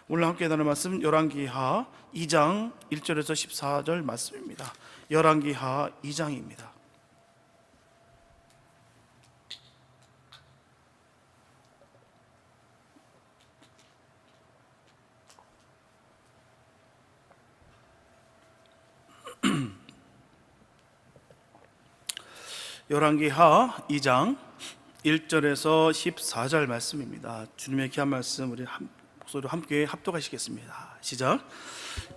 오늘 함께 나눌 말씀 열왕기하 2장 1절에서 14절 말씀입니다. 열왕기하 2장입니다. 열왕기하 2장 1절에서 14절 말씀입니다. 주님의 귀한 말씀 우리 목소리로 함께 합독하시겠습니다. 시작.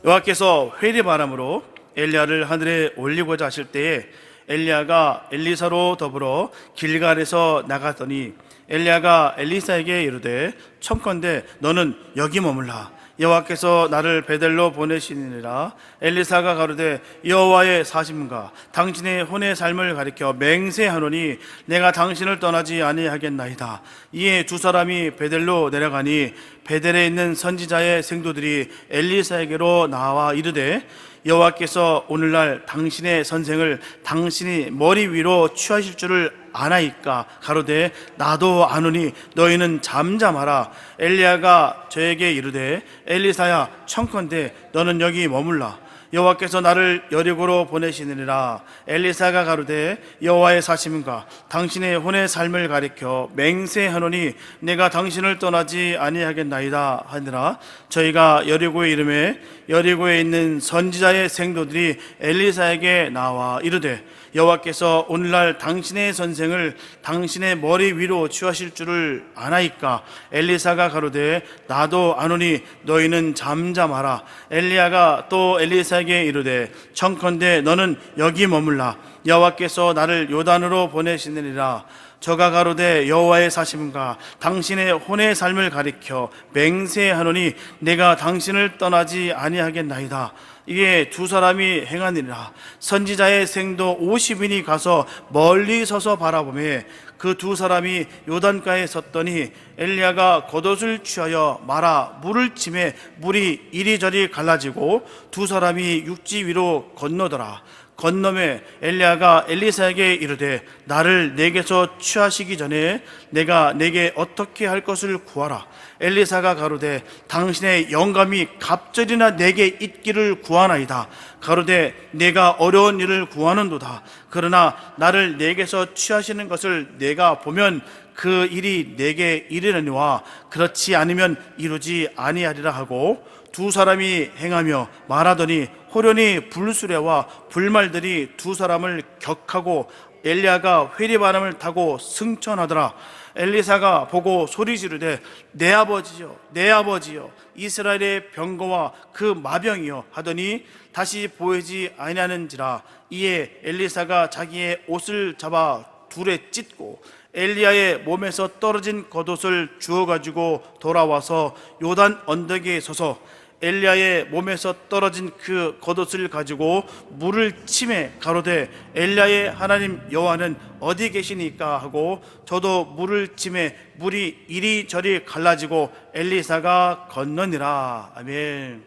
여호와께서 회리바람으로 엘리야를 하늘에 올리고자 하실 때에 엘리야가 엘리사로 더불어 길갈에서 나갔더니 엘리야가 엘리사에게 이르되 청컨대 너는 여기 머물라. 여호와께서 나를 베델로 보내시니라. 엘리사가 가로되 여호와의 사심과 당신의 혼의 삶을 가리켜 맹세하노니 내가 당신을 떠나지 아니하겠나이다. 이에 두 사람이 베델로 내려가니 베델에 있는 선지자의 생도들이 엘리사에게로 나와 이르되 여호와께서 오늘날 당신의 선생을 당신이 머리 위로 취하실 줄을 아나이까. 가로되 나도 아노니 너희는 잠잠하라. 엘리야가 저에게 이르되 엘리사야 청컨대 너는 여기 머물라. 여호와께서 나를 여리고로 보내시느니라. 엘리사가 가로되 여호와의 사심과 당신의 혼의 삶을 가리켜 맹세하노니 내가 당신을 떠나지 아니하겠나이다 하니라. 저희가 여리고에 이르매 여리고에 있는 선지자의 생도들이 엘리사에게 나와 이르되 여호와께서 오늘날 당신의 선생을 당신의 머리 위로 취하실 줄을 아나이까. 엘리사가 가로되 나도 아노니 너희는 잠잠하라. 엘리야가 또 엘리사에게 이르되 청컨대 너는 여기 머물라. 여호와께서 나를 요단으로 보내시느니라. 저가 가로되 여호와의 사심과 당신의 혼의 삶을 가리켜 맹세하노니 내가 당신을 떠나지 아니하겠나이다. 이에 두 사람이 행하니라. 선지자의 생도 50인이 가서 멀리 서서 바라보매 그 두 사람이 요단가에 섰더니 엘리야가 겉옷을 취하여 말아 물을 치매 물이 이리저리 갈라지고 두 사람이 육지 위로 건너더라. 건너매 엘리야가 엘리사에게 이르되 나를 내게서 취하시기 전에 내가 내게 어떻게 할 것을 구하라. 엘리사가 가로되 당신의 영감이 갑절이나 내게 있기를 구하나이다. 가로되 내가 어려운 일을 구하는도다. 그러나 나를 내게서 취하시는 것을 내가 보면 그 일이 내게 이르려니와 그렇지 않으면 이루지 아니하리라 하고 두 사람이 행하며 말하더니 호련히 불수레와 불말들이 두 사람을 격하고 엘리야가 회리바람을 타고 승천하더라. 엘리사가 보고 소리 지르되 내 아버지여 내 아버지여 이스라엘의 병거와 그 마병이여 하더니 다시 보이지 아니하는지라. 이에 엘리사가 자기의 옷을 잡아 둘에 찢고 엘리야의 몸에서 떨어진 겉옷을 주워 가지고 돌아와서 요단 언덕에 서서 엘리야의 몸에서 떨어진 그 겉옷을 가지고 물을 치매 가로되 엘리야의 하나님 여호와는 어디 계시니까 하고 저도 물을 치매 물이 이리저리 갈라지고 엘리사가 건너니라. 아멘.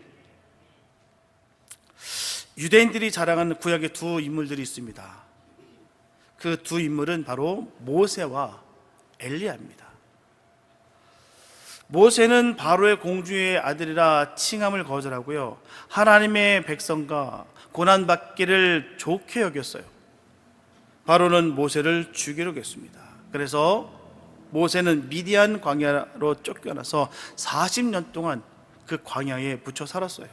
유대인들이 자랑하는 구약의 두 인물들이 있습니다. 그 두 인물은 바로 모세와 엘리야입니다. 모세는 바로의 공주의 아들이라 칭함을 거절하고요, 하나님의 백성과 고난받기를 좋게 여겼어요. 바로는 모세를 죽이려고 했습니다. 그래서 모세는 미디안 광야로 쫓겨나서 40년 동안 그 광야에 묻혀 살았어요.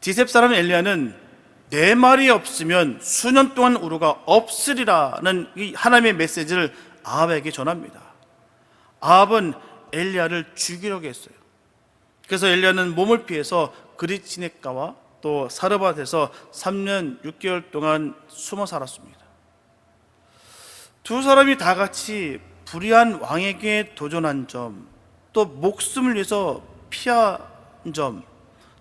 디셉 사람 엘리야는 내 말이 없으면 수년 동안 우루가 없으리라는 이 하나님의 메시지를 아합에게 전합니다. 아합은 엘리야를 죽이려고 했어요. 그래서 엘리야는 몸을 피해서 그릿시냇가와 또 사르밧에서 3년 6개월 동안 숨어 살았습니다. 두 사람이 다 같이 불의한 왕에게 도전한 점, 또 목숨을 위해서 피한 점,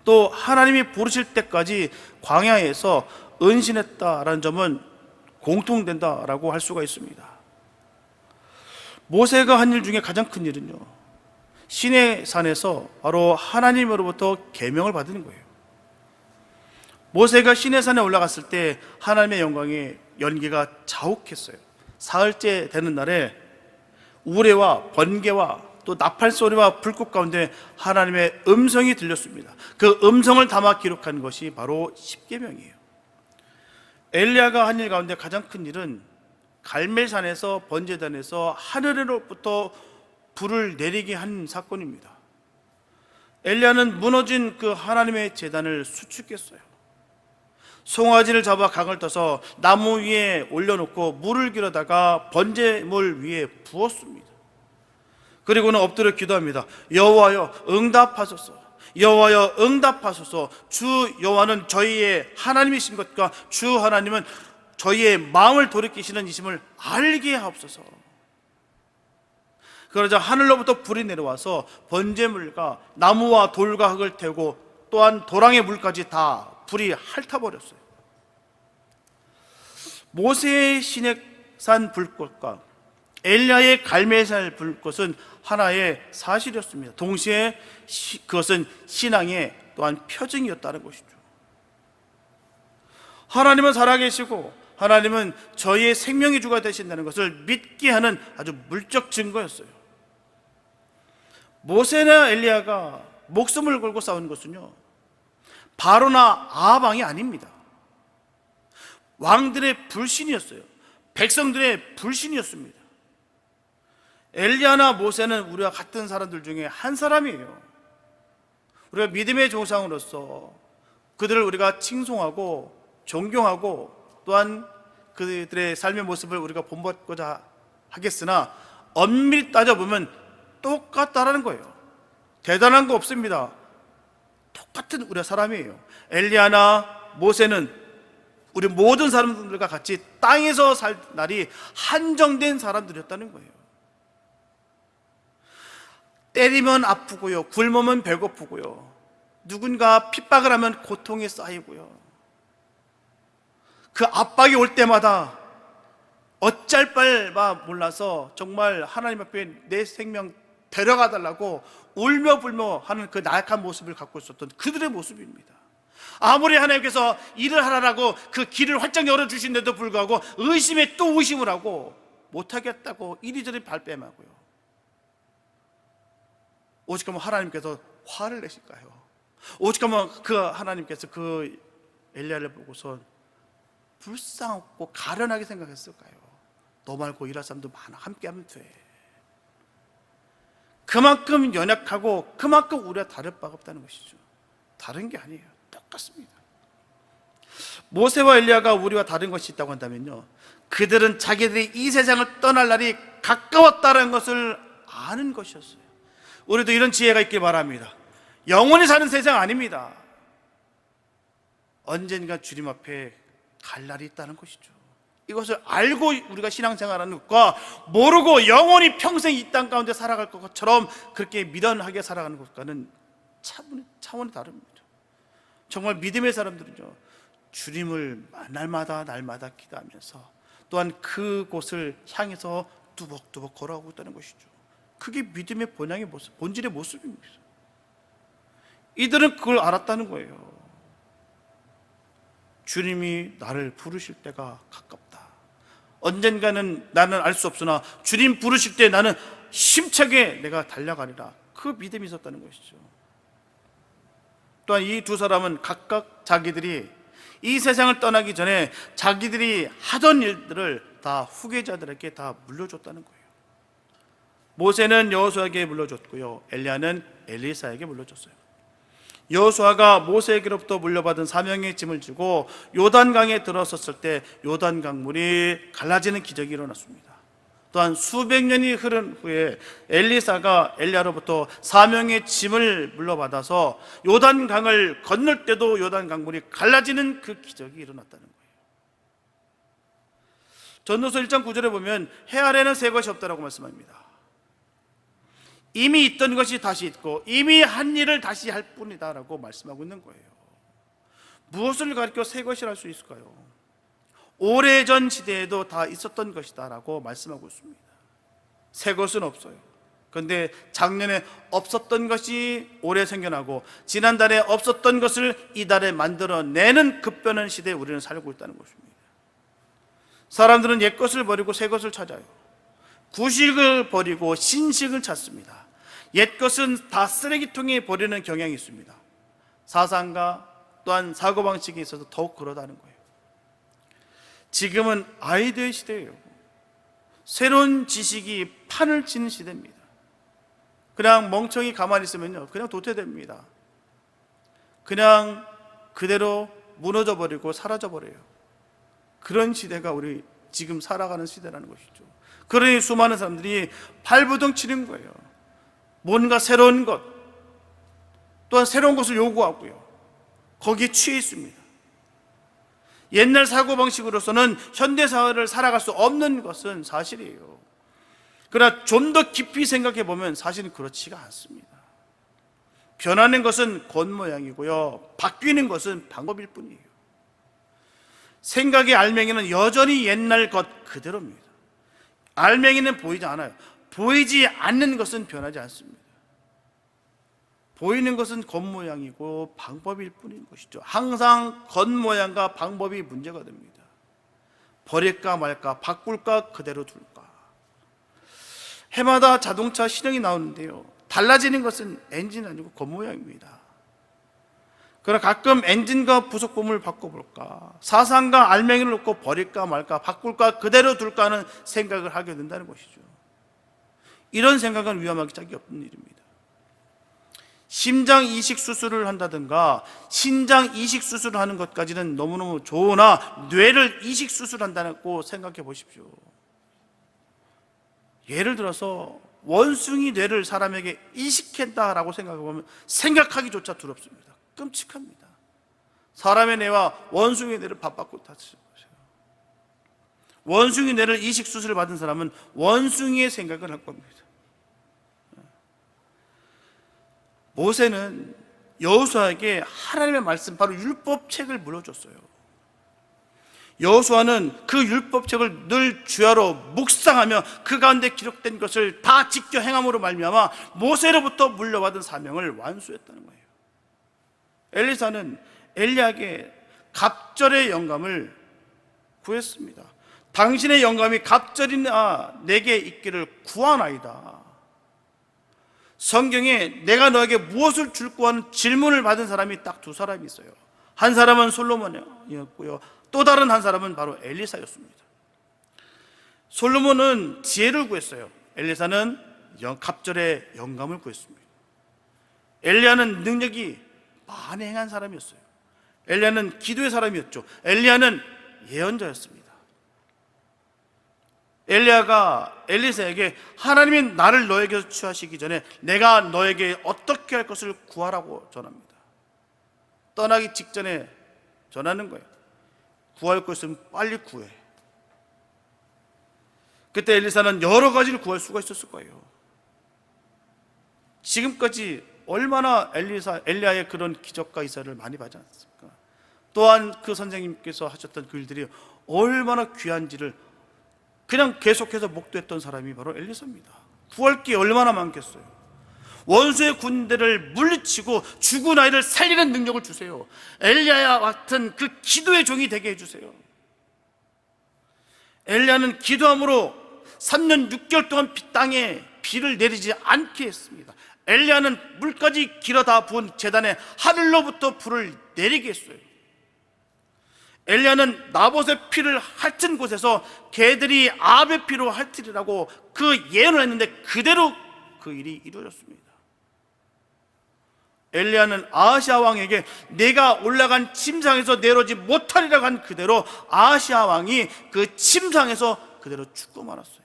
또 하나님이 부르실 때까지 광야에서 은신했다라는 점은 공통된다라고 할 수가 있습니다. 모세가 한 일 중에 가장 큰 일은요, 시내 산에서 바로 하나님으로부터 계명을 받는 거예요. 모세가 시내 산에 올라갔을 때 하나님의 영광의 연기가 자욱했어요. 사흘째 되는 날에 우레와 번개와 또 나팔 소리와 불꽃 가운데 하나님의 음성이 들렸습니다. 그 음성을 담아 기록한 것이 바로 십계명이에요. 엘리야가 한 일 가운데 가장 큰 일은 갈멜산에서 번제단에서 하늘로부터 불을 내리게 한 사건입니다. 엘리야는 무너진 그 하나님의 제단을 수축했어요. 송아지를 잡아 강을 떠서 나무 위에 올려놓고 물을 길어다가 번제물 위에 부었습니다. 그리고는 엎드려 기도합니다. 여호와여 응답하소서. 여호와여 응답하소서. 주 여호와는 저희의 하나님이신 것과 주 하나님은 저희의 마음을 돌이키시는 이심을 알게 하옵소서. 그러자 하늘로부터 불이 내려와서 번제물과 나무와 돌과 흙을 태우고 또한 도랑의 물까지 다 불이 핥아버렸어요. 모세의 시내산 불꽃과 엘리야의 갈멜산 불꽃은 하나의 사실이었습니다. 동시에 그것은 신앙의 또한 표징이었다는 것이죠. 하나님은 살아계시고 하나님은 저희의 생명의 주가 되신다는 것을 믿게 하는 아주 물적 증거였어요. 모세나 엘리야가 목숨을 걸고 싸운 것은요, 바로나 아합 왕이 아닙니다. 왕들의 불신이었어요. 백성들의 불신이었습니다. 엘리야나 모세는 우리와 같은 사람들 중에 한 사람이에요. 우리가 믿음의 조상으로서 그들을 우리가 칭송하고 존경하고 또한 그들의 삶의 모습을 우리가 본받고자 하겠으나 엄밀히 따져보면 똑같다라는 거예요. 대단한 거 없습니다. 똑같은 우리가 사람이에요. 엘리야나 모세는 우리 모든 사람들과 같이 땅에서 살 날이 한정된 사람들이었다는 거예요. 때리면 아프고요, 굶으면 배고프고요, 누군가 핍박을 하면 고통에 쌓이고요, 그 압박이 올 때마다 어쩔 바를 몰라서 정말 하나님 앞에 내 생명 데려가 달라고 울며 불며 하는 그 나약한 모습을 갖고 있었던 그들의 모습입니다. 아무리 하나님께서 일을 하라고 그 길을 활짝 열어주신데도 불구하고 의심에 또 의심을 하고 못하겠다고 이리저리 발뺌하고요. 오직하면 하나님께서 화를 내실까요? 오직하면 그 하나님께서 그 엘리야를 보고서 불쌍하고 가련하게 생각했을까요? 너 말고 일할 사람도 많아, 함께하면 돼. 그만큼 연약하고 그만큼 우리와 다를 바가 없다는 것이죠. 다른 게 아니에요. 똑같습니다. 모세와 엘리야가 우리와 다른 것이 있다고 한다면요, 그들은 자기들이 이 세상을 떠날 날이 가까웠다는 것을 아는 것이었어요. 우리도 이런 지혜가 있길 바랍니다. 영원히 사는 세상 아닙니다. 언젠가 주님 앞에 갈 날이 있다는 것이죠. 이것을 알고 우리가 신앙생활하는 것과 모르고 영원히 평생 이 땅 가운데 살아갈 것처럼 그렇게 미련하게 살아가는 것과는 차원이 다릅니다. 정말 믿음의 사람들은요, 주님을 날마다 기도하면서 또한 그곳을 향해서 뚜벅뚜벅 걸어가고 있다는 것이죠. 그게 믿음의 본향의 모습, 본질의 모습입니다. 이들은 그걸 알았다는 거예요. 주님이 나를 부르실 때가 가깝다. 언젠가는 나는 알 수 없으나 주님 부르실 때 나는 힘차게 내가 달려가리라. 그 믿음이 있었다는 것이죠. 또한 이 두 사람은 각각 자기들이 이 세상을 떠나기 전에 자기들이 하던 일들을 다 후계자들에게 다 물려줬다는 거예요. 모세는 여호수아에게 물려줬고요, 엘리야는 엘리사에게 물려줬어요. 여호수아가 모세에게로부터 물려받은 사명의 짐을 지고 요단강에 들어섰을 때 요단강 물이 갈라지는 기적이 일어났습니다. 또한 수백 년이 흐른 후에 엘리사가 엘리야로부터 사명의 짐을 물려받아서 요단강을 건널 때도 요단강 물이 갈라지는 그 기적이 일어났다는 거예요. 전도서 1장 9절에 보면 해 아래는 새 것이 없다라고 말씀합니다. 이미 있던 것이 다시 있고 이미 한 일을 다시 할 뿐이다 라고 말씀하고 있는 거예요. 무엇을 가리켜 새 것이라 할 수 있을까요? 오래전 시대에도 다 있었던 것이다 라고 말씀하고 있습니다. 새 것은 없어요. 그런데 작년에 없었던 것이 올해 생겨나고 지난달에 없었던 것을 이달에 만들어내는 급변한 시대에 우리는 살고 있다는 것입니다. 사람들은 옛 것을 버리고 새 것을 찾아요. 구식을 버리고 신식을 찾습니다. 옛 것은 다 쓰레기통에 버리는 경향이 있습니다. 사상과 또한 사고방식에 있어서 더욱 그러다는 거예요. 지금은 아이디어의 시대예요. 새로운 지식이 판을 치는 시대입니다. 그냥 멍청이 가만히 있으면요, 그냥 도태됩니다. 그냥 그대로 무너져 버리고 사라져 버려요. 그런 시대가 우리 지금 살아가는 시대라는 것이죠. 그러니 수많은 사람들이 발부둥 치는 거예요. 뭔가 새로운 것, 또한 새로운 것을 요구하고요, 거기에 취해 있습니다. 옛날 사고방식으로서는 현대사회를 살아갈 수 없는 것은 사실이에요. 그러나 좀 더 깊이 생각해 보면 사실은 그렇지가 않습니다. 변하는 것은 겉모양이고요, 바뀌는 것은 방법일 뿐이에요. 생각의 알맹이는 여전히 옛날 것 그대로입니다. 알맹이는 보이지 않아요. 보이지 않는 것은 변하지 않습니다. 보이는 것은 겉모양이고 방법일 뿐인 것이죠. 항상 겉모양과 방법이 문제가 됩니다. 버릴까 말까, 바꿀까 그대로 둘까. 해마다 자동차 신형이 나오는데요, 달라지는 것은 엔진 아니고 겉모양입니다. 그러나 가끔 엔진과 부속품을 바꿔볼까, 사상과 알맹이를 놓고 버릴까 말까, 바꿀까 그대로 둘까 하는 생각을 하게 된다는 것이죠. 이런 생각은 위험하기 짝이 없는 일입니다. 심장 이식 수술을 한다든가 신장 이식 수술을 하는 것까지는 너무너무 좋으나 뇌를 이식 수술한다고 생각해 보십시오. 예를 들어서 원숭이 뇌를 사람에게 이식했다라고 생각해 보면 생각하기조차 두렵습니다. 끔찍합니다. 사람의 뇌와 원숭이 뇌를 바꿔 다치는 것이에요. 원숭이 뇌를 이식 수술을 받은 사람은 원숭이의 생각을 할 겁니다. 모세는 여호수아에게 하나님의 말씀, 바로 율법책을 물어줬어요. 여호수아는 그 율법책을 늘 주야로 묵상하며 그 가운데 기록된 것을 다 지켜 행함으로 말미암아 모세로부터 물려받은 사명을 완수했다는 거예요. 엘리사는 엘리야에게 갑절의 영감을 구했습니다. 당신의 영감이 갑절이나 내게 있기를 구하나이다. 성경에 내가 너에게 무엇을 줄까 하는 질문을 받은 사람이 딱 두 사람이 있어요. 한 사람은 솔로몬이었고요, 또 다른 한 사람은 바로 엘리사였습니다. 솔로몬은 지혜를 구했어요. 엘리사는 갑절의 영감을 구했습니다. 엘리야는 능력이 만행한 사람이었어요. 엘리야는 기도의 사람이었죠. 엘리야는 예언자였습니다. 엘리야가 엘리사에게 하나님이 나를 너에게서 취하시기 전에 내가 너에게 어떻게 할 것을 구하라고 전합니다. 떠나기 직전에 전하는 거예요. 구할 것은 빨리 구해. 그때 엘리사는 여러 가지를 구할 수가 있었을 거예요. 지금까지 얼마나 엘리야의 그런 기적과 이사를 많이 받지 않았습니까? 또한 그 선생님께서 하셨던 그 일들이 얼마나 귀한지를 그냥 계속해서 목도했던 사람이 바로 엘리사입니다. 구할 게 얼마나 많겠어요. 원수의 군대를 물리치고 죽은 아이를 살리는 능력을 주세요. 엘리야와 같은 그 기도의 종이 되게 해주세요. 엘리야는 기도함으로 3년 6개월 동안 땅에 비를 내리지 않게 했습니다. 엘리야는 물까지 길어다 부은 제단에 하늘로부터 불을 내리게 했어요. 엘리야는 나봇의 피를 핥은 곳에서 개들이 아합의 피로 핥으리라고 그 예언을 했는데 그대로 그 일이 이루어졌습니다. 엘리야는 아하시아 왕에게 내가 올라간 침상에서 내려오지 못하리라고 한 그대로 아하시아 왕이 그 침상에서 그대로 죽고 말았어요.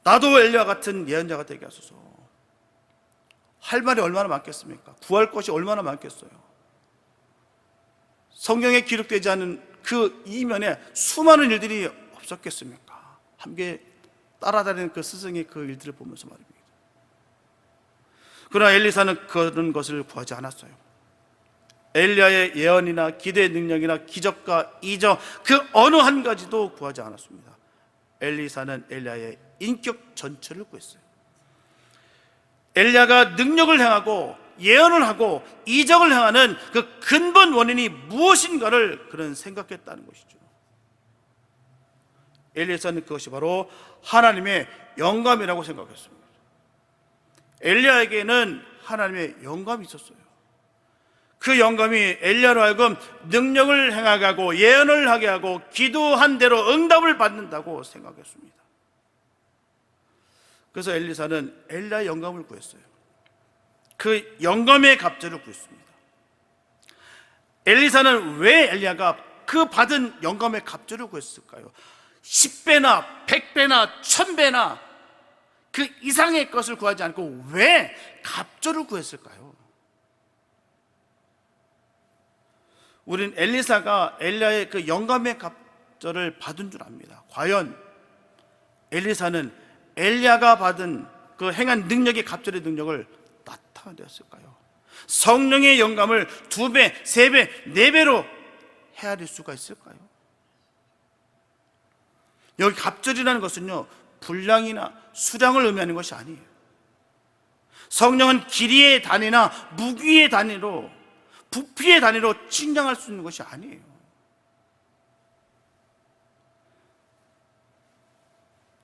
나도 엘리야 같은 예언자가 되게 하소서. 할 말이 얼마나 많겠습니까? 구할 것이 얼마나 많겠어요. 성경에 기록되지 않은 그 이면에 수많은 일들이 없었겠습니까? 함께 따라다니는 그 스승의 그 일들을 보면서 말입니다. 그러나 엘리사는 그런 것을 구하지 않았어요. 엘리야의 예언이나 기도의 능력이나 기적과 이적 그 어느 한 가지도 구하지 않았습니다. 엘리사는 엘리야의 인격 전체를 구했어요. 엘리야가 능력을 행하고 예언을 하고 이적을 행하는 그 근본 원인이 무엇인가를 그는 생각했다는 것이죠. 엘리야는 그것이 바로 하나님의 영감이라고 생각했습니다. 엘리야에게는 하나님의 영감이 있었어요. 그 영감이 엘리야로 하여금 능력을 행하게 하고 예언을 하게 하고 기도한 대로 응답을 받는다고 생각했습니다. 그래서 엘리사는 엘리야의 영감을 구했어요. 그 영감의 갑절을 구했습니다. 엘리사는 왜 엘리야가 그 받은 영감의 갑절을 구했을까요? 10배나 100배나 1000배나 그 이상의 것을 구하지 않고 왜 갑절을 구했을까요? 우린 엘리사가 엘리야의 그 영감의 갑절을 받은 줄 압니다. 과연 엘리사는 엘리야가 받은 그 행한 능력의 갑절의 능력을 나타내었을까요? 성령의 영감을 2배, 3배, 4배로 헤아릴 수가 있을까요? 여기 갑절이라는 것은요, 분량이나 수량을 의미하는 것이 아니에요. 성령은 길이의 단위나 무기의 단위로, 부피의 단위로 측량할 수 있는 것이 아니에요.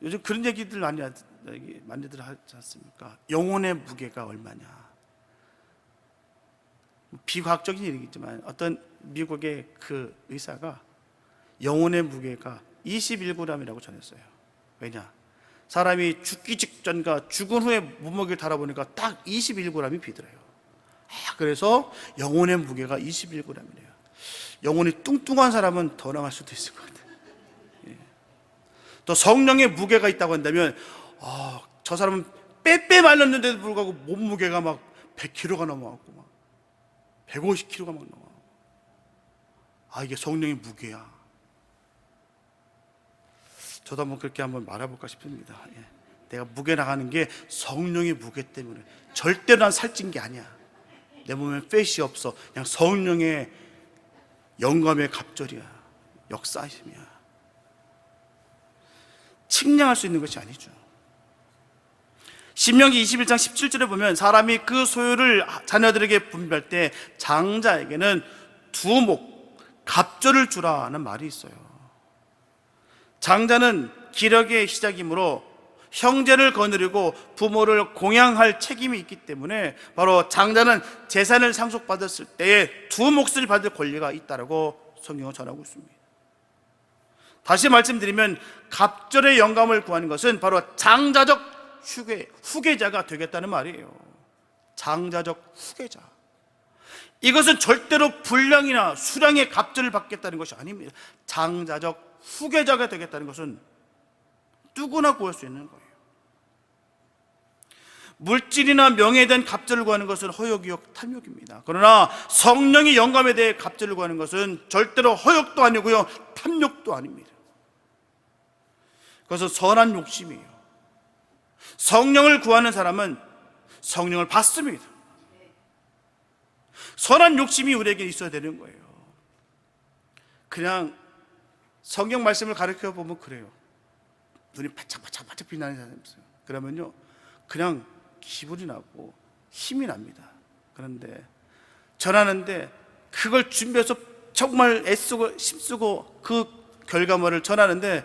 요즘 그런 얘기들 많이들 하지 않습니까? 영혼의 무게가 얼마냐. 비과학적인 얘기겠지만 어떤 미국의 그 의사가 영혼의 무게가 21g이라고 전했어요. 왜냐? 사람이 죽기 직전과 죽은 후에 몸무게를 달아보니까 딱 21g이 비더래요. 그래서 영혼의 무게가 21g이래요. 영혼이 뚱뚱한 사람은 더 나갈 수도 있을 것 같아요. 또 성령의 무게가 있다고 한다면 저 사람은 빼빼 말랐는데도 불구하고 몸무게가 막 100kg가 넘어갔고 막 150kg가 막 넘어. 이게 성령의 무게야. 저도 한번 그렇게 한번 말해볼까 싶습니다. 내가 무게 나가는 게 성령의 무게 때문에. 절대로 난 살찐 게 아니야. 내 몸에 팻이 없어. 그냥 성령의 영감의 갑절이야. 역사심이야. 측량할 수 있는 것이 아니죠. 신명기 21장 17절에 보면 사람이 그 소유를 자녀들에게 분배할 때 장자에게는 2목 갑절을 주라는 말이 있어요. 장자는 기력의 시작이므로 형제를 거느리고 부모를 공양할 책임이 있기 때문에 바로 장자는 재산을 상속받았을 때에 2몫을 받을 권리가 있다고 성경은 전하고 있습니다. 다시 말씀드리면 갑절의 영감을 구하는 것은 바로 장자적 후계자가 되겠다는 말이에요. 장자적 후계자. 이것은 절대로 분량이나 수량의 갑절을 받겠다는 것이 아닙니다. 장자적 후계자가 되겠다는 것은 누구나 구할 수 있는 거예요. 물질이나 명예에 대한 갑절을 구하는 것은 허욕이요 탐욕입니다. 그러나 성령의 영감에 대해 갑절을 구하는 것은 절대로 허욕도 아니고요 탐욕도 아닙니다. 그것은 선한 욕심이에요. 성령을 구하는 사람은 성령을 받습니다. 선한 욕심이 우리에게 있어야 되는 거예요. 그냥 성경 말씀을 가르쳐 보면 그래요. 눈이 바짝바짝 빛나는 사람이 있어요. 그러면요 그냥 기분이 나고 힘이 납니다. 그런데 전하는데 그걸 준비해서 정말 애쓰고 힘쓰고 그 결과물을 전하는데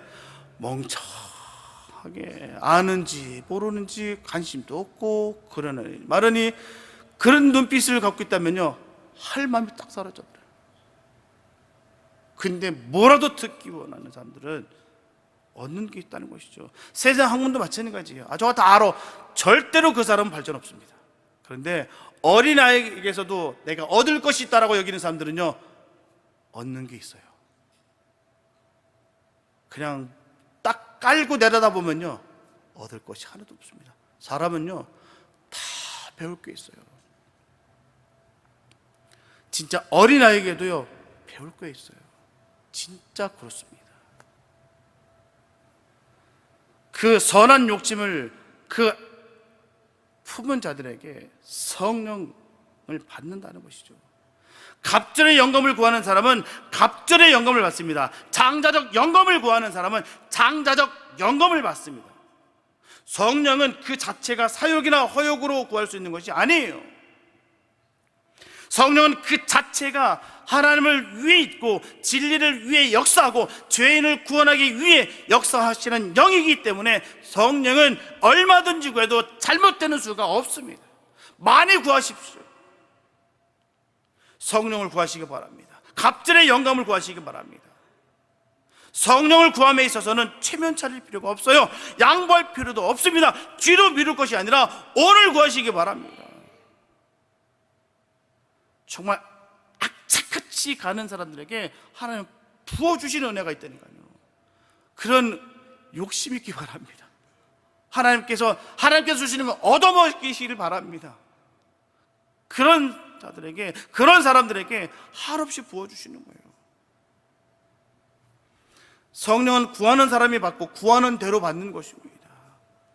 멍청하게 아는지 모르는지 관심도 없고 그러니 그런 눈빛을 갖고 있다면요 할 마음이 딱 사라져 버려요. 근데 뭐라도 듣기 원하는 사람들은 얻는 게 있다는 것이죠. 세상 학문도 마찬가지예요. 저거 다 알아. 절대로 그 사람은 발전 없습니다. 그런데 어린아이에게서도 내가 얻을 것이 있다라고 여기는 사람들은요 얻는 게 있어요. 그냥 딱 깔고 내려다보면요 얻을 것이 하나도 없습니다. 사람은요 다 배울 게 있어요. 진짜 어린아이에게도요 배울 게 있어요. 진짜 그렇습니다. 그 선한 욕심을 그 품은 자들에게 성령을 받는다는 것이죠. 갑절의 영감을 구하는 사람은 갑절의 영감을 받습니다. 장자적 영감을 구하는 사람은 장자적 영감을 받습니다. 성령은 그 자체가 사욕이나 허욕으로 구할 수 있는 것이 아니에요. 성령은 그 자체가 하나님을 위해 있고 진리를 위해 역사하고 죄인을 구원하기 위해 역사하시는 영이기 때문에 성령은 얼마든지 구해도 잘못되는 수가 없습니다. 많이 구하십시오. 성령을 구하시기 바랍니다. 갑절의 영감을 구하시기 바랍니다. 성령을 구함에 있어서는 체면 차릴 필요가 없어요. 양보할 필요도 없습니다. 뒤로 미룰 것이 아니라 오늘 구하시기 바랍니다. 정말 악착같이 가는 사람들에게 하나님 부어주시는 은혜가 있다니까요. 그런 욕심 있기 바랍니다. 하나님께서 주시는 걸 얻어먹기시길 바랍니다. 그런 자들에게, 그런 사람들에게 한없이 부어주시는 거예요. 성령은 구하는 사람이 받고 구하는 대로 받는 것입니다.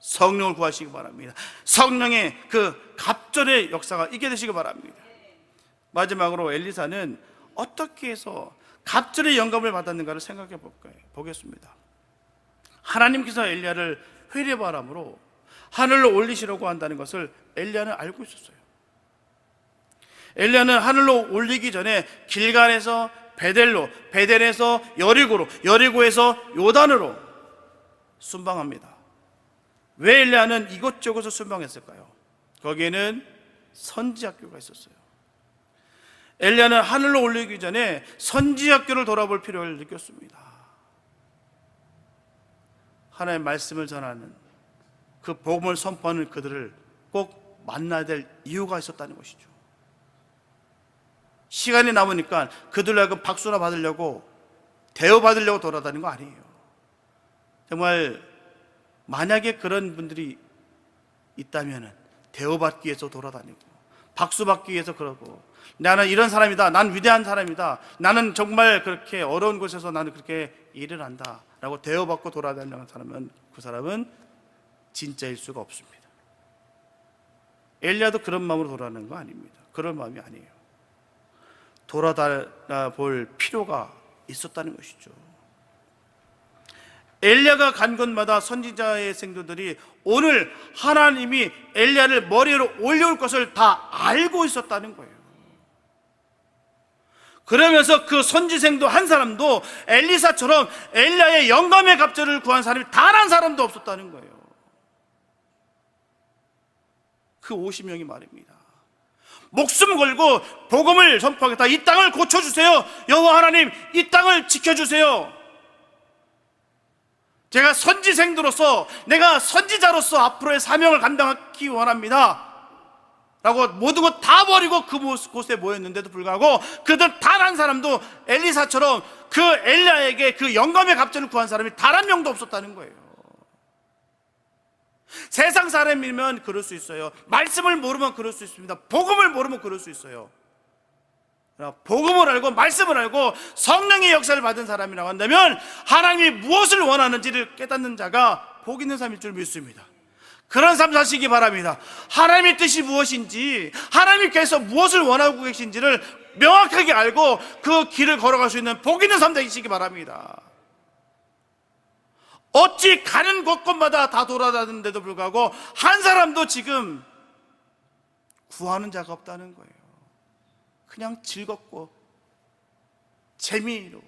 성령을 구하시기 바랍니다. 성령의 그 갑절의 역사가 있게 되시기 바랍니다. 마지막으로 엘리사는 어떻게 해서 갑절의 영감을 받았는가를 생각해 보겠습니다. 하나님께서 엘리야를 회례바람으로 하늘로 올리시려고 한다는 것을 엘리야는 알고 있었어요. 엘리야는 하늘로 올리기 전에 길갈에서 베델로, 베델에서 여리고로, 여리고에서 요단으로 순방합니다. 왜 엘리야는 이곳저곳을 순방했을까요? 거기에는 선지학교가 있었어요. 엘리야는 하늘로 올리기 전에 선지학교를 돌아볼 필요를 느꼈습니다. 하나님의 말씀을 전하는 그 복음을 선포하는 그들을 꼭 만나야 될 이유가 있었다는 것이죠. 시간이 남으니까 그들로 하여금 박수나 받으려고, 대우받으려고 돌아다니는 거 아니에요. 정말 만약에 그런 분들이 있다면 대우받기 위해서 돌아다니고 박수받기 위해서 그러고, 나는 이런 사람이다, 난 위대한 사람이다, 나는 정말 그렇게 어려운 곳에서 나는 그렇게 일을 한다 라고 대우받고 돌아다니는 사람은, 그 사람은 진짜일 수가 없습니다. 엘리야도 그런 마음으로 돌아다니는 거 아닙니다. 그런 마음이 아니에요. 돌아다녀 볼 필요가 있었다는 것이죠. 엘리야가 간 곳마다 선지자의 생도들이 오늘 하나님이 엘리야를 머리 위로 올려올 것을 다 알고 있었다는 거예요. 그러면서 그 선지생도 한 사람도 엘리사처럼 엘리야의 영감의 갑절을 구한 사람이 단 한 사람도 없었다는 거예요. 그 50명이 말입니다. 목숨 걸고 복음을 선포하겠다. 이 땅을 고쳐주세요. 여호와 하나님, 이 땅을 지켜주세요. 제가 선지생도로서, 내가 선지자로서 앞으로의 사명을 감당하기 원합니다 라고 모든 것 다 버리고 그 곳에 모였는데도 불구하고 그들 단 한 사람도 엘리사처럼 그 엘리야에게 그 영감의 갑절을 구한 사람이 단 한 명도 없었다는 거예요. 세상 사람이면 그럴 수 있어요. 말씀을 모르면 그럴 수 있습니다. 복음을 모르면 그럴 수 있어요. 복음을 알고 말씀을 알고 성령의 역사를 받은 사람이라고 한다면 하나님이 무엇을 원하는지를 깨닫는 자가 복 있는 삶일 줄 믿습니다. 그런 삶 사시기 바랍니다. 하나님의 뜻이 무엇인지, 하나님께서 무엇을 원하고 계신지를 명확하게 알고 그 길을 걸어갈 수 있는 복 있는 삶 되시기 바랍니다. 어찌 가는 곳곳마다 다 돌아다니는데도 불구하고 한 사람도 지금 구하는 자가 없다는 거예요. 그냥 즐겁고 재미로.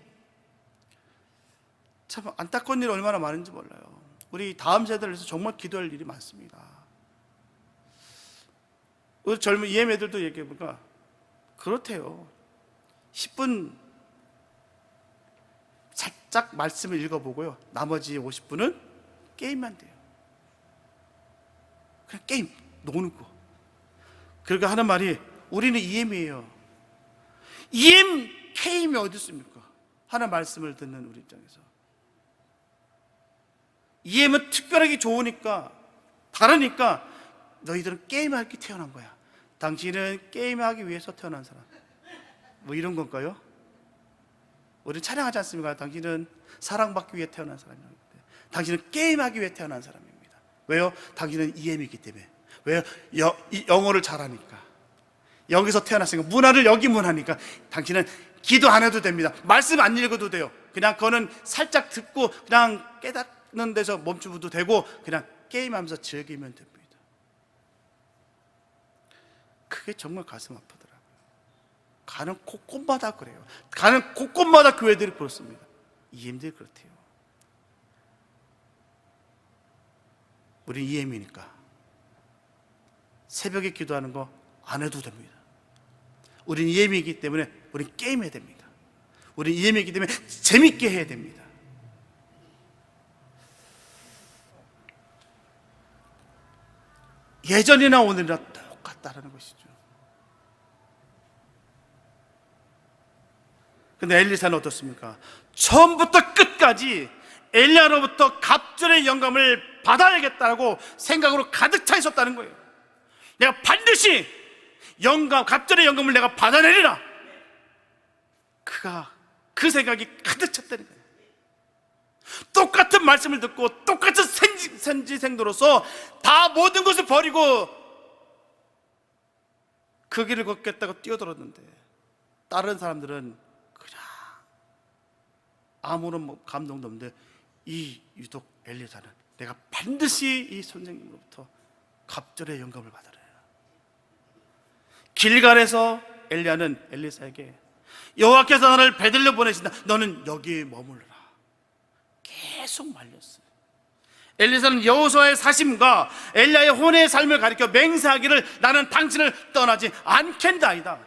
참 안타까운 일이 얼마나 많은지 몰라요. 우리 다음 세대를 위해서 정말 기도할 일이 많습니다. 우리 젊은 EM애들도 얘기해보니까 그렇대요. 10분 살짝 말씀을 읽어보고요, 나머지 50분은 게임만 돼요. 그냥 게임, 노는 거. 그러니까 하는 말이, 우리는 EM이에요. EM, KM이 어디 있습니까? 하는 말씀을 듣는 우리 입장에서. EM은 특별하게 좋으니까, 다르니까 너희들은 게임하기 태어난 거야. 당신은 게임하기 위해서 태어난 사람. 뭐 이런 건가요? 우리는 찬양하지 않습니까? 당신은 사랑받기 위해 태어난 사람입니다. 당신은 게임하기 위해 태어난 사람입니다. 왜요? 당신은 EM이기 때문에. 왜요? 영어를 잘하니까. 여기서 태어났으니까, 문화를 여기 문화니까. 당신은 기도 안 해도 됩니다. 말씀 안 읽어도 돼요. 그냥 그거는 살짝 듣고 그냥 깨닫는 데서 멈추어도 되고 그냥 게임하면서 즐기면 됩니다. 그게 정말 가슴 아프더라고요. 가는 곳곳마다 그래요. 가는 곳곳마다 교회들이 그렇습니다. EM들이 그렇대요. 우린 EM이니까 새벽에 기도하는 거 안 해도 됩니다. 우린 EM이기 때문에 우린 게임해야 됩니다. 우린 EM이기 때문에 재밌게 해야 됩니다. 예전이나 오늘이나 똑같다라는 것이죠. 근데 엘리사는 어떻습니까? 처음부터 끝까지 엘리야로부터 갑절의 영감을 받아야겠다고 생각으로 가득 차 있었다는 거예요. 내가 반드시 갑절의 영감을 내가 받아내리라. 그 생각이 가득 찼다는 거예요. 똑같은 말씀을 듣고 똑같은 선지생도로서 다 모든 것을 버리고 그 길을 걷겠다고 뛰어들었는데 다른 사람들은 그냥 아무런 감동도 없는데 이 유독 엘리사는 내가 반드시 이 선생님으로부터 갑절의 영감을 받아라. 길갈에서 엘리야는 엘리사에게 여호와께서 나를 베들레 보내신다. 너는 여기에 머물러라. 계속 말렸어요. 엘리사는 여호수아의 사심과 엘리야의 혼의 삶을 가리켜 맹세하기를 나는 당신을 떠나지 않겠나이다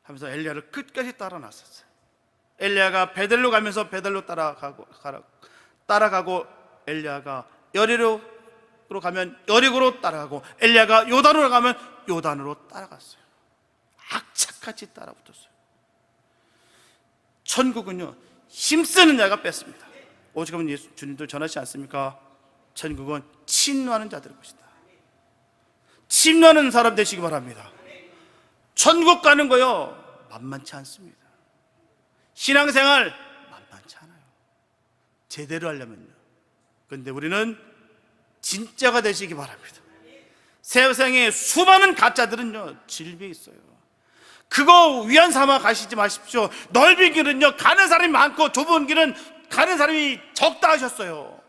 하면서 엘리야를 끝까지 따라 나섰어요. 엘리야가 베델로 가면서 베델로 따라가고 엘리야가 여리고로 가면 여리고로 따라가고 엘리야가 요단으로 가면 요단으로 따라갔어요. 악착같이 따라붙었어요. 천국은요 힘쓰는 자가 뺐습니다. 오직은 예수 주님도 전하시지 않습니까? 천국은 침노하는 자들의 것이다. 침노하는 사람 되시기 바랍니다. 천국 가는 거요 만만치 않습니다. 신앙생활 만만치 않아요. 제대로 하려면요. 그런데 우리는 진짜가 되시기 바랍니다. 세상에 수많은 가짜들은요 질비에 있어요. 그거 위안 삼아 가시지 마십시오. 넓은 길은요 가는 사람이 많고 좁은 길은 가는 사람이 적다 하셨어요.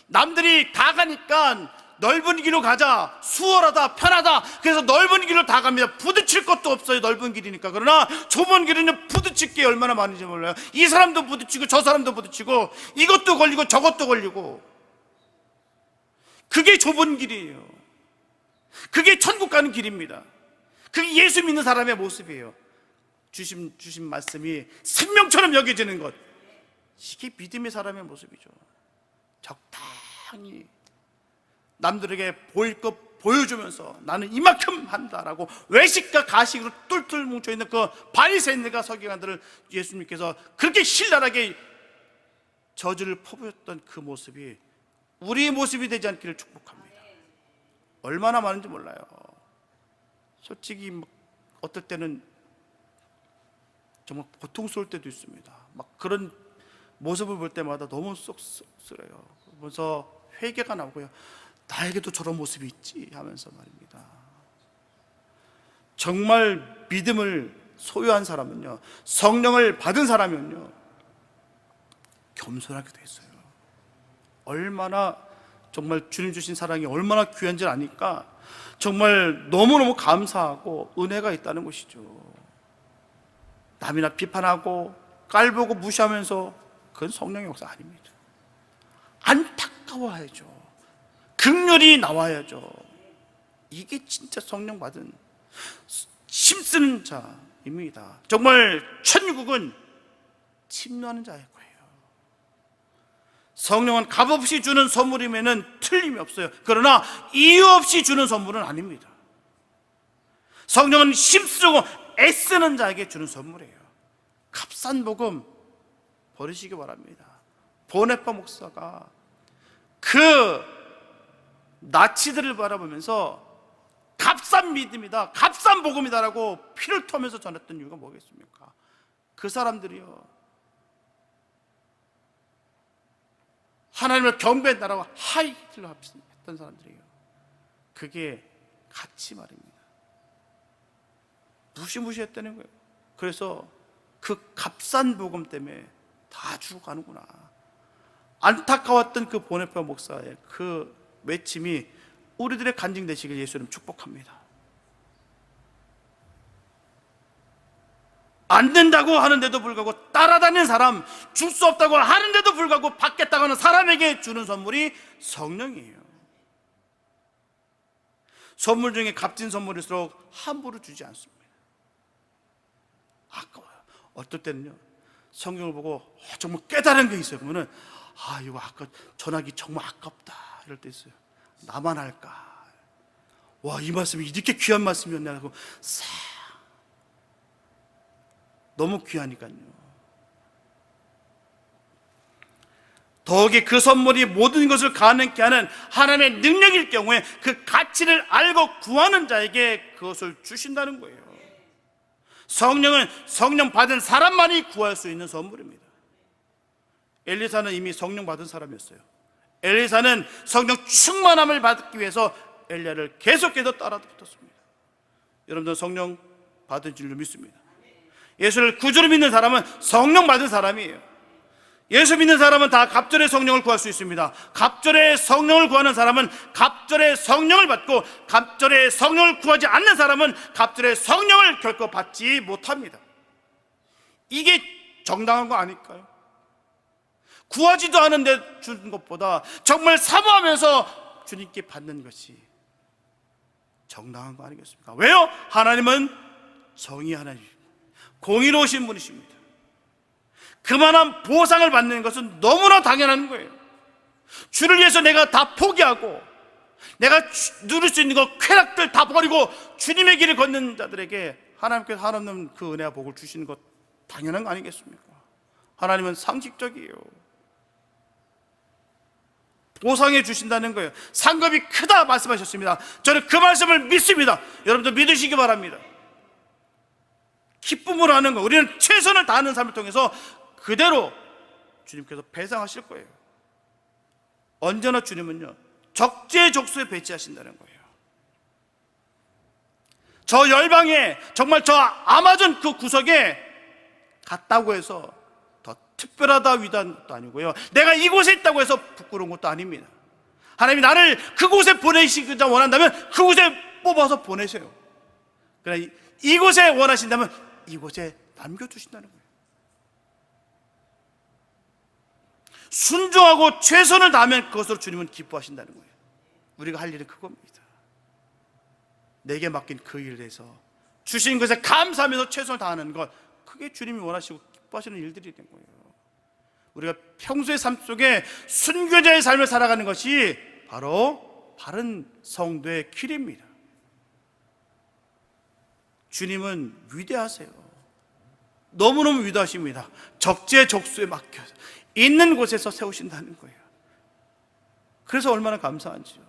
남들이 다 가니까 넓은 길로 가자, 수월하다, 편하다. 그래서 넓은 길로 다 갑니다. 부딪힐 것도 없어요. 넓은 길이니까. 그러나 좁은 길은 부딪힐 게 얼마나 많은지 몰라요. 이 사람도 부딪히고 저 사람도 부딪히고 이것도 걸리고 저것도 걸리고. 그게 좁은 길이에요. 그게 천국 가는 길입니다. 그게 예수 믿는 사람의 모습이에요. 주신 말씀이 생명처럼 여겨지는 것, 이게 믿음의 사람의 모습이죠. 적당히 남들에게 보일 것 보여주면서 나는 이만큼 한다라고 외식과 가식으로 뚫뚫 뭉쳐있는 그 바리새인들과 서기관들을 예수님께서 그렇게 신랄하게 저주를 퍼부었던 그 모습이 우리의 모습이 되지 않기를 축복합니다. 얼마나 많은지 몰라요. 솔직히 어떨 때는 정말 고통스러울 때도 있습니다. 막 그런 모습을 볼 때마다 너무 쏙쏙스러요. 그래서 회개가 나오고요. 나에게도 저런 모습이 있지 하면서 말입니다. 정말 믿음을 소유한 사람은요, 성령을 받은 사람은요, 겸손하게 돼 있어요. 얼마나 정말 주님 주신 사랑이 얼마나 귀한지 아니까 정말 너무너무 감사하고 은혜가 있다는 것이죠. 남이나 비판하고 깔보고 무시하면서 그건 성령의 역사 아닙니다. 안타까워야죠. 긍휼이 나와야죠. 이게 진짜 성령 받은 힘쓰는 자입니다. 정말 천국은 침노하는 자일 거예요. 성령은 값없이 주는 선물이면 틀림이 없어요. 그러나 이유 없이 주는 선물은 아닙니다. 성령은 힘쓰고 애쓰는 자에게 주는 선물이에요. 값싼 복음 버리시기 바랍니다. 보네파 목사가 그 나치들을 바라보면서 값싼 믿음이다, 값싼 복음이다라고 피를 토하면서 전했던 이유가 뭐겠습니까? 그 사람들이요, 하나님을 경배한다라고 하이힐러 했던 사람들이에요. 그게 가치 말입니다. 무시무시했다는 거예요. 그래서 그 값싼 복음 때문에 다 죽어가는구나. 안타까웠던 그 보네파 목사의 그 외침이 우리들의 간증 되시길 예수님 축복합니다. 안 된다고 하는데도 불구하고 따라다니는 사람, 줄 수 없다고 하는데도 불구하고 받겠다고 하는 사람에게 주는 선물이 성령이에요. 선물 중에 값진 선물일수록 함부로 주지 않습니다. 아까워요. 어떨 때는요, 성경을 보고 정말 깨달은 게 있어요. 그러면은 이거 아까 전하기 정말 아깝다 이럴 때 있어요. 나만 할까? 와, 이 말씀이 이렇게 귀한 말씀이었나 하고 너무 귀하니까요. 더욱이 그 선물이 모든 것을 가능케 하는 하나님의 능력일 경우에 그 가치를 알고 구하는 자에게 그것을 주신다는 거예요. 성령은 성령 받은 사람만이 구할 수 있는 선물입니다. 엘리사는 이미 성령 받은 사람이었어요. 엘리사는 성령 충만함을 받기 위해서 엘리야를 계속해서 따라 붙었습니다. 여러분들 성령 받은 줄로 믿습니다. 예수를 구주로 믿는 사람은 성령 받은 사람이에요. 예수 믿는 사람은 다 갑절의 성령을 구할 수 있습니다. 갑절의 성령을 구하는 사람은 갑절의 성령을 받고, 갑절의 성령을 구하지 않는 사람은 갑절의 성령을 결코 받지 못합니다. 이게 정당한 거 아닐까요? 구하지도 않은데 주는 것보다 정말 사모하면서 주님께 받는 것이 정당한 거 아니겠습니까? 왜요? 하나님은 정의 하나님입니다. 공의로우신 분이십니다. 그만한 보상을 받는 것은 너무나 당연한 거예요. 주를 위해서 내가 다 포기하고, 내가 누릴 수 있는 것 쾌락들 다 버리고 주님의 길을 걷는 자들에게 하나님께서 한없는 그 은혜와 복을 주시는 것 당연한 거 아니겠습니까? 하나님은 상식적이에요. 보상해 주신다는 거예요. 상급이 크다 말씀하셨습니다. 저는 그 말씀을 믿습니다. 여러분도 믿으시기 바랍니다. 기쁨으로 하는 거, 우리는 최선을 다하는 삶을 통해서 그대로 주님께서 배상하실 거예요. 언제나 주님은요, 적재적소에 배치하신다는 거예요. 저 열방에, 정말 저 아마존 그 구석에 갔다고 해서 더 특별하다 위대한 것도 아니고요, 내가 이곳에 있다고 해서 부끄러운 것도 아닙니다. 하나님이 나를 그곳에 보내시고자 원한다면 그곳에 뽑아서 보내세요. 그러나 이곳에 원하신다면 이곳에 남겨두신다는 거예요. 순종하고 최선을 다하면 그것으로 주님은 기뻐하신다는 거예요. 우리가 할 일은 그겁니다. 내게 맡긴 그 일에 대해서 주신 것에 감사하면서 최선을 다하는 것, 그게 주님이 원하시고 기뻐하시는 일들이 된 거예요. 우리가 평소의 삶 속에 순교자의 삶을 살아가는 것이 바로 바른 성도의 길입니다. 주님은 위대하세요. 너무너무 위대하십니다. 적재적소에 맡겨서 있는 곳에서 세우신다는 거예요. 그래서 얼마나 감사한지요.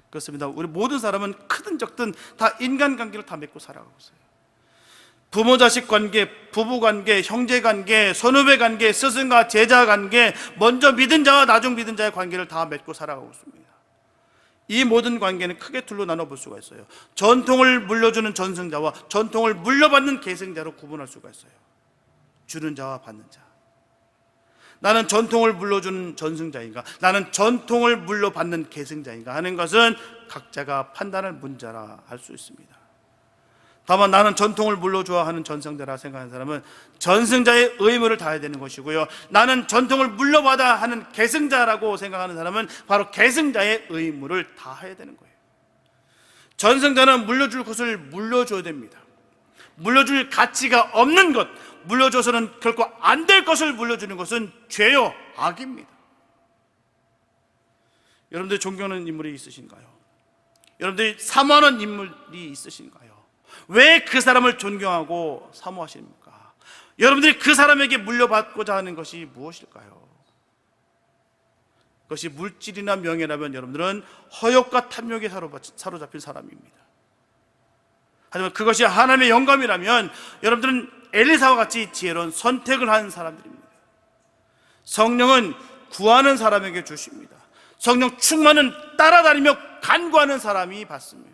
그렇습니다. 우리 모든 사람은 크든 적든 다 인간관계를 다 맺고 살아가고 있어요. 부모 자식 관계, 부부 관계, 형제 관계, 선후배 관계, 스승과 제자 관계, 먼저 믿은 자와 나중 믿은 자의 관계를 다 맺고 살아가고 있습니다. 이 모든 관계는 크게 둘로 나눠볼 수가 있어요. 전통을 물려주는 전승자와 전통을 물려받는 계승자로 구분할 수가 있어요. 주는 자와 받는 자. 나는 전통을 물려주는 전승자인가, 나는 전통을 물려받는 계승자인가 하는 것은 각자가 판단할 문제라 할 수 있습니다. 다만 나는 전통을 물려줘야 하는 전승자라 생각하는 사람은 전승자의 의무를 다해야 되는 것이고요, 나는 전통을 물려받아 하는 계승자라고 생각하는 사람은 바로 계승자의 의무를 다해야 되는 거예요. 전승자는 물려줄 것을 물려줘야 됩니다. 물려줄 가치가 없는 것, 물려줘서는 결코 안 될 것을 물려주는 것은 죄요, 악입니다. 여러분들 존경하는 인물이 있으신가요? 여러분들이 사모하는 인물이 있으신가요? 왜 그 사람을 존경하고 사모하십니까? 여러분들이 그 사람에게 물려받고자 하는 것이 무엇일까요? 그것이 물질이나 명예라면 여러분들은 허욕과 탐욕에 사로잡힌 사람입니다. 하지만 그것이 하나님의 영감이라면 여러분들은 엘리사와 같이 지혜로운 선택을 한 사람들입니다. 성령은 구하는 사람에게 주십니다. 성령 충만은 따라다니며 간구하는 사람이 받습니다.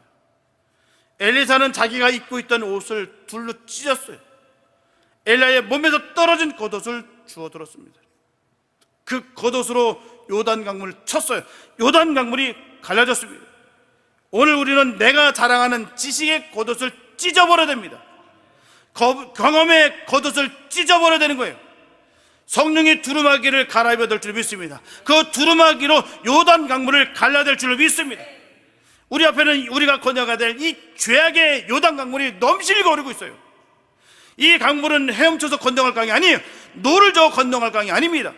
엘리사는 자기가 입고 있던 옷을 둘로 찢었어요. 엘리야의 몸에서 떨어진 겉옷을 주워 들었습니다. 그 겉옷으로 요단 강물을 쳤어요. 요단 강물이 갈라졌습니다. 오늘 우리는 내가 자랑하는 지식의 겉옷을 찢어버려야 됩니다. 경험의 겉옷을 찢어버려야 되는 거예요. 성령의 두루마기를 갈아입어야 될 줄 믿습니다. 그 두루마기로 요단 강물을 갈라야 될 줄 믿습니다. 우리 앞에는 우리가 건너가야 될 이 죄악의 요단 강물이 넘실고 흐르고 있어요. 이 강물은 헤엄쳐서 건너갈 강이 아니에요. 노를 저어 건너갈 강이 아닙니다.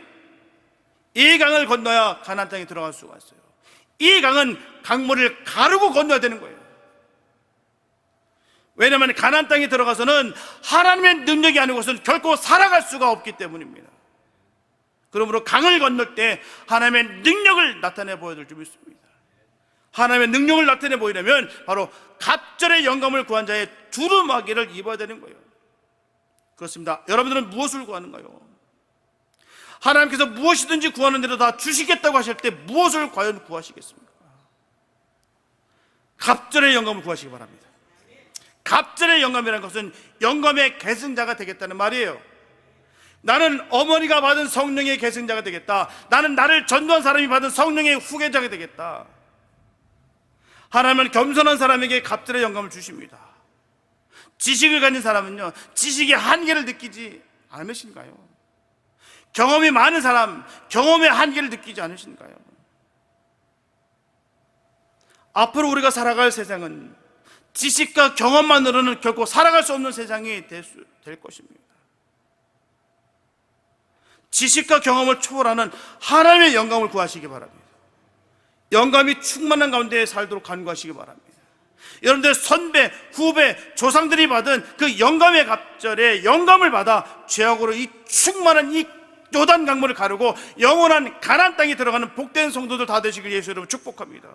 이 강을 건너야 가나안 땅에 들어갈 수가 있어요. 이 강은 강물을 가르고 건너야 되는 거예요. 왜냐하면 가나안 땅에 들어가서는 하나님의 능력이 아닌 것은 결코 살아갈 수가 없기 때문입니다. 그러므로 강을 건널 때 하나님의 능력을 나타내 보여줄 줄 믿습니다. 하나님의 능력을 나타내 보이려면 바로 갑절의 영감을 구한 자의 두루마기를 입어야 되는 거예요. 그렇습니다. 여러분들은 무엇을 구하는가요? 하나님께서 무엇이든지 구하는 대로 다 주시겠다고 하실 때 무엇을 과연 구하시겠습니까? 갑절의 영감을 구하시기 바랍니다. 갑절의 영감이라는 것은 영감의 계승자가 되겠다는 말이에요. 나는 어머니가 받은 성령의 계승자가 되겠다. 나는 나를 전도한 사람이 받은 성령의 후계자가 되겠다. 하나님은 겸손한 사람에게 갑절의 영감을 주십니다. 지식을 가진 사람은요, 지식의 한계를 느끼지 않으신가요? 경험이 많은 사람, 경험의 한계를 느끼지 않으신가요? 앞으로 우리가 살아갈 세상은 지식과 경험만으로는 결코 살아갈 수 없는 세상이 될 것입니다. 지식과 경험을 초월하는 하나님의 영감을 구하시기 바랍니다. 영감이 충만한 가운데 살도록 간구하시기 바랍니다. 여러분들 선배, 후배, 조상들이 받은 그 영감의 갑절에 영감을 받아 죄악으로 이 충만한 이 요단 강물을 가르고 영원한 가나안 땅에 들어가는 복된 성도들 다 되시길 예수 이름으로 축복합니다.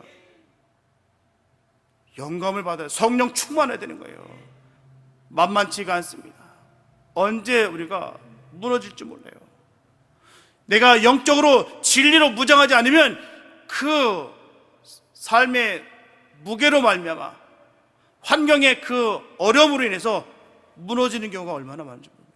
영감을 받아야 성령 충만해야 되는 거예요. 만만치가 않습니다. 언제 우리가 무너질지 몰라요. 내가 영적으로 진리로 무장하지 않으면 그 삶의 무게로 말미암아 환경의 그 어려움으로 인해서 무너지는 경우가 얼마나 많은지 모릅니다.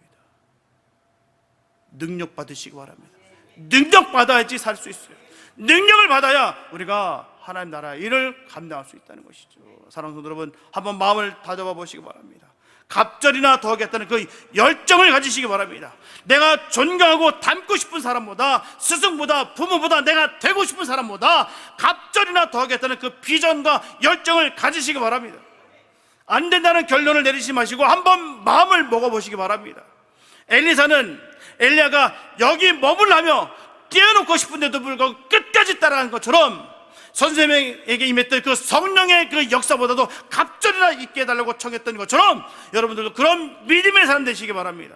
능력 받으시기 바랍니다. 능력 받아야지 살 수 있어요. 능력을 받아야 우리가 하나님 나라 일을 감당할 수 있다는 것이죠. 사랑하는 성도 여러분, 한번 마음을 다잡아 보시기 바랍니다. 갑절이나 더하겠다는 그 열정을 가지시기 바랍니다. 내가 존경하고 닮고 싶은 사람보다, 스승보다, 부모보다, 내가 되고 싶은 사람보다 갑절이나 더하겠다는 그 비전과 열정을 가지시기 바랍니다. 안 된다는 결론을 내리지 마시고 한번 마음을 먹어보시기 바랍니다. 엘리사는 엘리야가 여기 머물라며 떼어놓고 싶은데도 불구하고 끝까지 따라간 것처럼 선생님에게 임했던 그 성령의 그 역사보다도 갑절이나 있게 해달라고 청했던 것처럼 여러분들도 그런 믿음의 사람 되시기 바랍니다.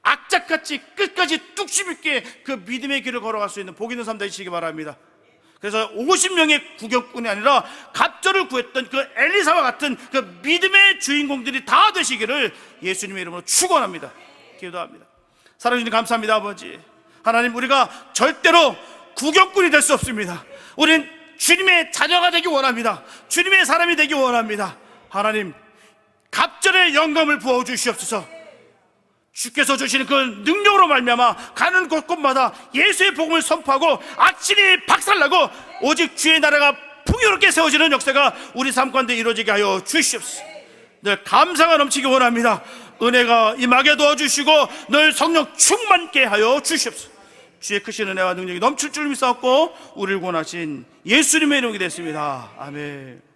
악착같이 끝까지 뚝심 있게 그 믿음의 길을 걸어갈 수 있는 복 있는 삶 되시기 바랍니다. 그래서 50명의 구경꾼이 아니라 갑절을 구했던 그 엘리사와 같은 그 믿음의 주인공들이 다 되시기를 예수님의 이름으로 축원합니다. 기도합니다. 사랑해 주님 감사합니다. 아버지 하나님, 우리가 절대로 구경꾼이 될 수 없습니다. 우리는 주님의 자녀가 되기 원합니다. 주님의 사람이 되기 원합니다. 하나님, 갑절의 영감을 부어 주시옵소서. 주께서 주시는 그 능력으로 말미암아 가는 곳곳마다 예수의 복음을 선포하고 악신이 박살나고 오직 주의 나라가 풍요롭게 세워지는 역사가 우리 삶 가운데 이루어지게 하여 주시옵소서. 늘 감사가 넘치기 원합니다. 은혜가 임하게 도와주시고 늘 성령 충만케 하여 주시옵소서. 주의 크신 은혜와 능력이 넘칠 줄 믿사옵고 우리를 구원하신 예수님의 이름이 됐습니다. 아멘.